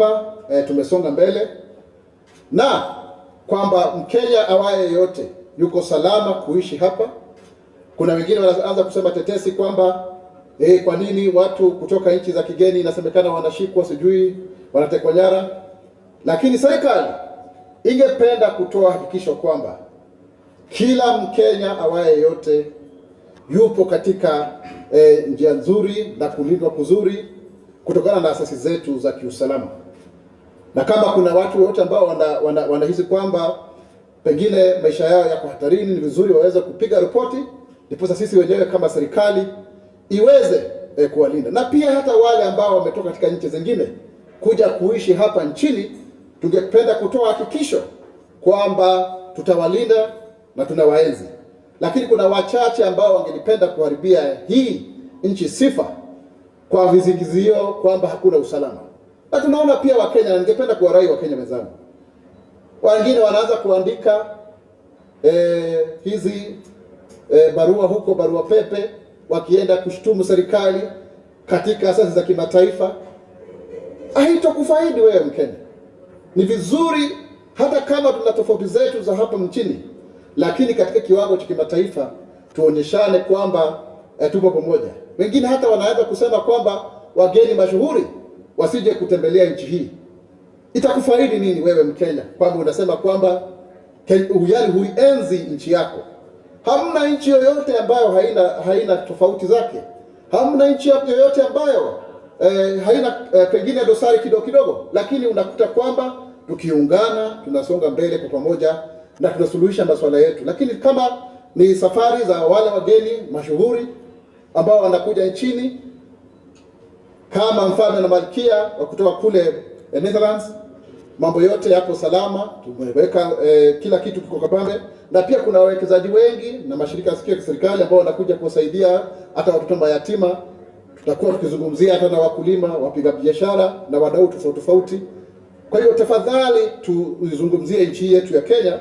kwamba tumesonga mbele na kwamba Mkenya awaye yote yuko salama kuishi hapa. Kuna wengine wanaanza kusema tetesi kwamba kwa nini watu kutoka nchi za kigeni inasemekana wanashikwa, sijui wanatekwa nyara, lakini serikali ingependa kutoa hakikisho kwamba kila Mkenya awaye yote yupo katika njia nzuri na kulindwa kuzuri kutokana na asasi zetu za kiusalama. Na kama kuna watu wote ambao wanahisi kwamba pengine maisha yao yako hatarini, ni vizuri waweze kupiga ripoti, ndipo sisi wenyewe kama serikali iweze kuwalinda. Na pia hata wale ambao wametoka katika nchi zingine kuja kuishi hapa nchini, tungependa kutoa hakikisho kwamba tutawalinda na tunawaenzi. Lakini kuna wachache ambao wangelipenda kuharibia hii nchi sifa kwa vizingizio kwamba hakuna usalama. Na tunaona pia Wakenya, na ningependa kuwarai Wakenya wenzangu, wengine wanaanza kuandika hizi barua huko, barua pepe, wakienda kushtumu serikali katika asasi za kimataifa. Haitokufaidi wewe Mkenya. Ni vizuri hata kama tuna tofauti zetu za hapa nchini, lakini katika kiwango cha kimataifa tuonyeshane kwamba tupo pamoja. Wengine hata wanaanza kusema kwamba wageni mashuhuri wasije kutembelea nchi hii. Itakufaidi nini wewe Mkenya kwamba unasema kwamba huienzi nchi yako? Hamna nchi yoyote ambayo haina tofauti zake. Hamna nchi yoyote ambayo haina pengine dosari kidogo kidogo, lakini unakuta kwamba tukiungana tunasonga mbele kwa pamoja na tunasuluhisha masuala yetu. Lakini kama ni safari za wale wageni mashuhuri ambao wanakuja nchini kama mfalme na malkia wa kutoka kule Netherlands, mambo yote yako salama, tumeweka kila kitu kiko kabambe. Na pia kuna wawekezaji wengi na mashirika ya kiserikali ambao wanakuja kuwasaidia hata watoto mayatima. Tutakuwa tukizungumzia hata na wakulima, wapiga biashara na wadau tofauti tofauti. Kwa hiyo tafadhali tuizungumzie nchi yetu ya Kenya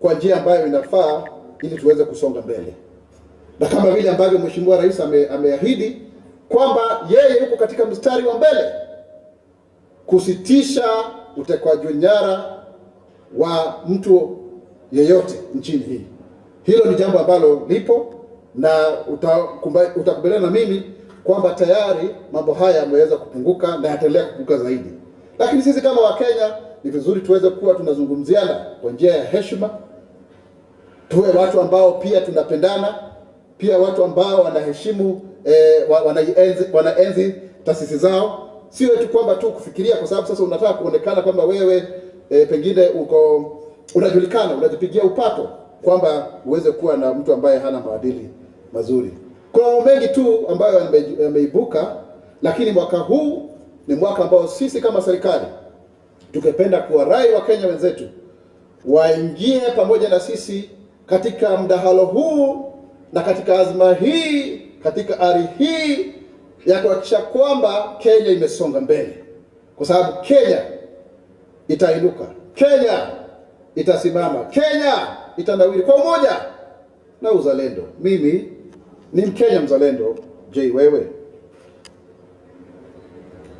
kwa njia ambayo inafaa ili tuweze kusonga mbele. Na kama vile ambavyo Mheshimiwa Rais ameahidi kwamba yeye yuko katika mstari wa mbele kusitisha utekwaji nyara wa mtu yeyote nchini hii. Hilo ni jambo ambalo lipo na utakubaliana na mimi kwamba tayari mambo haya yameweza kupunguka na yataendelea kupunguka zaidi. Lakini sisi kama Wakenya ni vizuri tuweze kuwa tunazungumziana kwa njia ya heshima. Tuwe watu ambao pia tunapendana, pia watu ambao wanaheshimu wanaenzi taasisi zao. Sio tu kwamba tu kufikiria kwa sababu sasa unataka kuonekana kwamba wewe pengine unajulikana, unajipigia upato kwamba uweze kuwa na mtu ambaye hana maadili mazuri. Kuna mambo mengi tu ambayo yameibuka, lakini mwaka huu ni mwaka ambao sisi kama serikali tungependa kuwarai Wakenya wenzetu waingie pamoja na sisi katika mdahalo huu na katika azma hii, katika ari hii ya kuhakikisha kwamba Kenya imesonga mbele, kwa sababu Kenya itainuka, Kenya itasimama, Kenya itanawiri kwa umoja na uzalendo. Mimi ni Mkenya mzalendo. Je, wewe?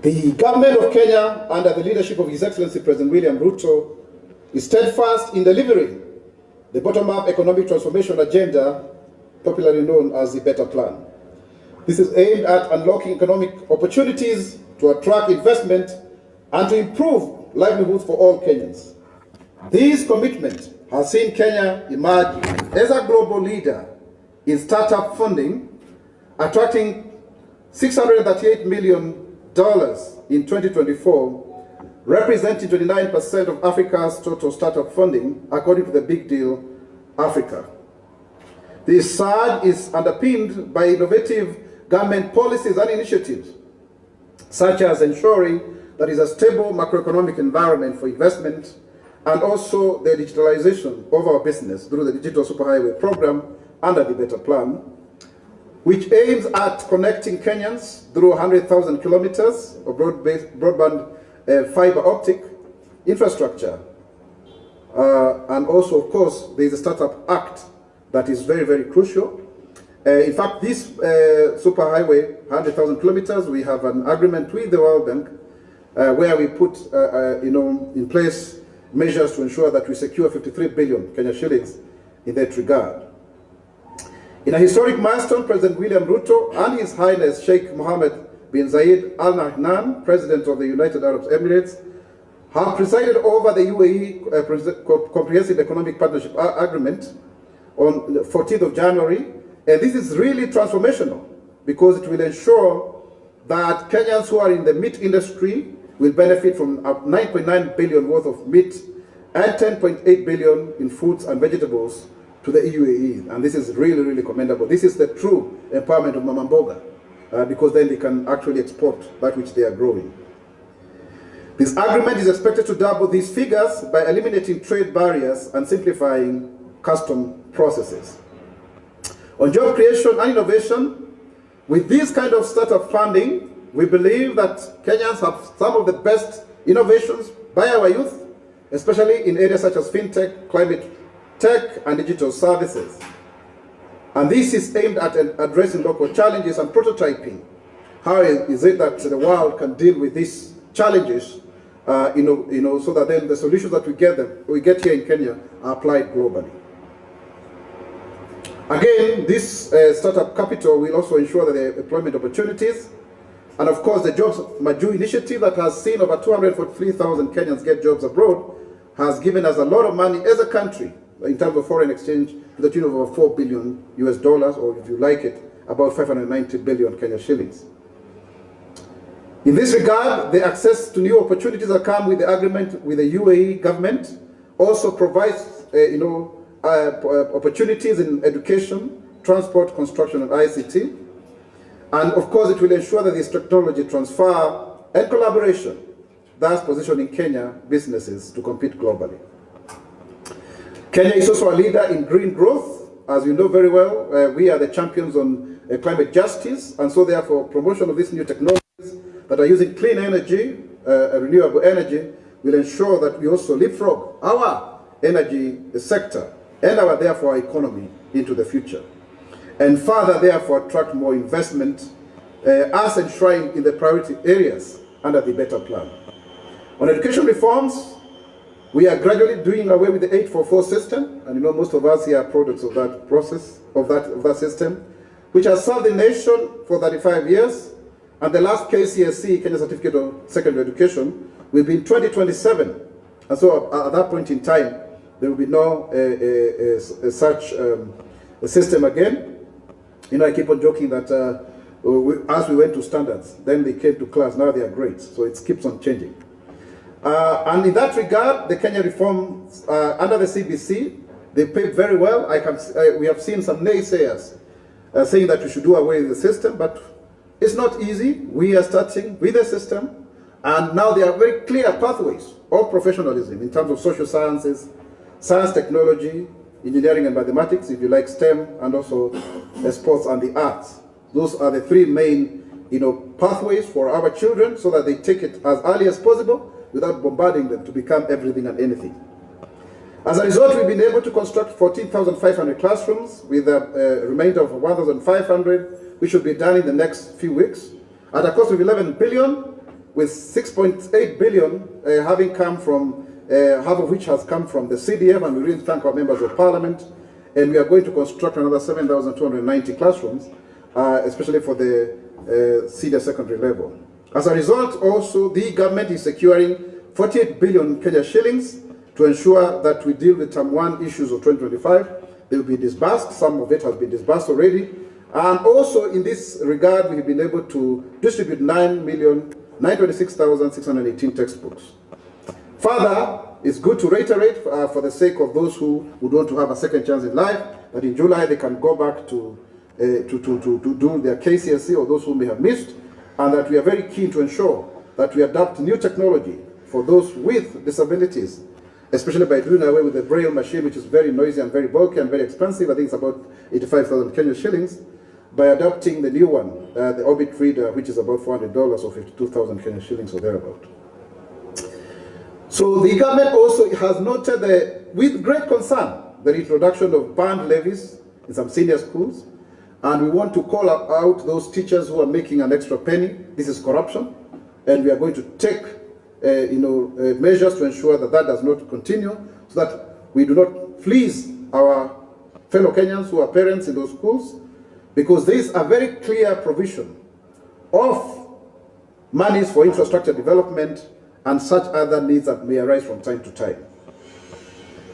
The government of Kenya under the leadership of His Excellency President William Ruto is steadfast in delivering the bottom-up economic transformation agenda, popularly known as the Better Plan. This is aimed at unlocking economic opportunities to attract investment and to improve livelihoods for all Kenyans. This commitment has seen Kenya emerge as a global leader in startup funding, attracting $638 million in 2024, representing 29% of Africa's total startup funding, according to the Big Deal Africa. This surge is underpinned by innovative government policies and initiatives, such as ensuring that there is a stable macroeconomic environment for investment, and also the digitalization of our business through the Digital Superhighway program under the Better Plan, which aims at connecting Kenyans through 100,000 kilometers of broadband fiber optic infrastructure. And also, of course, there is a Startup Act that is very, very crucial. In fact, this superhighway, 100,000 kilometers, we have an agreement with the World Bank where we put in place measures to ensure that we secure 53 billion Kenya shillings in that regard. In a historic milestone, President William Ruto and His Highness Sheikh Mohammed bin Zayed Al Nahyan, President of the United Arab Emirates, have presided over the UAE Comprehensive Economic Partnership Agreement on the 14th of January. And this is really transformational because it will ensure that Kenyans who are in the meat industry will benefit from 9.9 billion worth of meat and 10.8 billion in fruits and vegetables to the UAE. And this is really, really commendable. This is the true empowerment of Mama Mboga, because then they can actually export that which they are growing. This agreement is expected to double these figures by eliminating trade barriers and simplifying custom processes. On job creation and innovation, with this kind of startup funding, we believe that Kenyans have some of the best innovations by our youth, especially in areas such as fintech, climate tech, and digital services. And this is aimed at addressing local challenges and prototyping. How is it that the world can deal with these challenges, so that then the solutions that we get here in Kenya are applied globally. Again, this startup capital will also ensure that there are employment opportunities. And of course, the Jobs Maju initiative that has seen over 243,000 Kenyans get jobs abroad has given us a lot of money as a country in terms of foreign exchange to the tune of over $4 billion US, or if you like it, about 590 billion Kenya shillings. In this regard, the access to new opportunities that come with the agreement with the UAE government also provides, opportunities in education, transport, construction, and ICT. And of course, it will ensure that this technology transfer and collaboration, thus positioning Kenya businesses to compete globally. Kenya is also a leader in green growth. As you know very well, we are the champions on climate justice, and so therefore promotion of these new technologies that are using clean energy, renewable energy, will ensure that we also leapfrog our energy sector and our, therefore, economy into the future. And further, therefore, attract more investment as enshrined in the priority areas under the Better Plan. On education reforms, we are gradually doing away with the 844 system, and most of us here are products of that process, of that system, which has served the nation for 35 years, and the last KCSE, Kenya Certificate of Secondary Education, will be in 2027. And so at that point in time, there will be no such a system again. I keep on joking that as we went to standards, then they came to class, now they are grades. So it keeps on changing. And in that regard, the Kenya reforms under the CBC, they paved very well. We have seen some naysayers saying that we should do away with the system, but it's not easy. We are starting with the system, and now there are very clear pathways of professionalism in terms of social sciences, science, technology, engineering and mathematics, if you like STEM, and also sports and the arts. Those are the three main pathways for our children, so that they take it as early as possible without bombarding them to become everything and anything. As a result, we've been able to construct 14,500 classrooms with a remainder of 1,500, which will be done in the next few weeks, at a cost of 11 billion, with 6.8 billion having come from, half of which has come from the CDF, and we really thank our members of parliament. And we are going to construct another 7,290 classrooms, especially for the senior secondary level. As a result, also, the government is securing 48 billion Kenya shillings to ensure that we deal with Term 1 issues of 2025. They will be disbursed. Some of it has been disbursed already. And also, in this regard, we have been able to distribute 9,926,618 textbooks. Further, it's good to reiterate, for the sake of those who would want to have a second chance in life, that in July they can go back to do their KCSE, or those who may have missed, and that we are very keen to ensure that we adopt new technology for those with disabilities, especially by doing away with the Braille machine, which is very noisy and very bulky and very expensive. I think it's about 85,000 Kenya shillings, by adopting the new one, the Orbit Reader, which is about $400 or 52,000 Kenya shillings or thereabout. So the government also has noted, with great concern, the introduction of band levies in some senior schools, and we want to call out those teachers who are making an extra penny. This is corruption, and we are going to take measures to ensure that that does not continue, so that we do not fleece our fellow Kenyans who are parents in those schools, because there is a very clear provision of monies for infrastructure development and such other needs that may arise from time to time.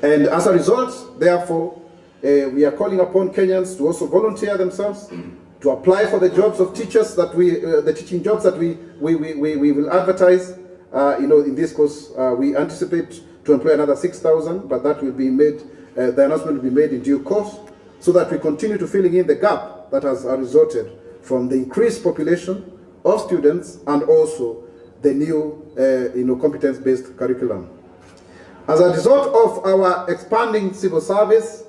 And as a result, therefore, we are calling upon Kenyans to also volunteer themselves to apply for the jobs of teachers that the teaching jobs that we will advertise. In this course, we anticipate to employ another 6,000, but that will be made, the announcement will be made in due course, so that we continue to filling in the gap that has resulted from the increased population of students and also the new competence-based curriculum. As a result of our expanding civil service,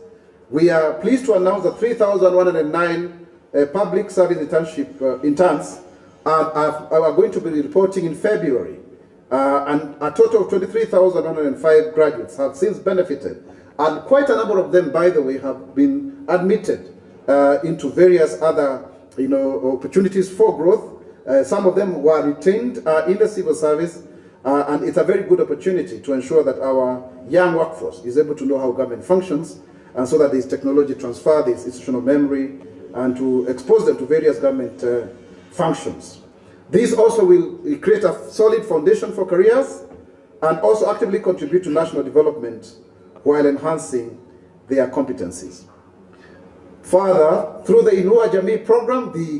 we are pleased to announce that 3,109 public service internship interns are going to be reporting in February, and a total of 23,105 graduates have since benefited, and quite a number of them, by the way, have been admitted into various other opportunities for growth. Some of them were retained in the civil service, and it's a very good opportunity to ensure that our young workforce is able to know how government functions, and so that there is technology transfer, there is institutional memory, and to expose them to various government functions. This also will create a solid foundation for careers and also actively contribute to national development while enhancing their competencies. Further, through the Inua Jamii program, the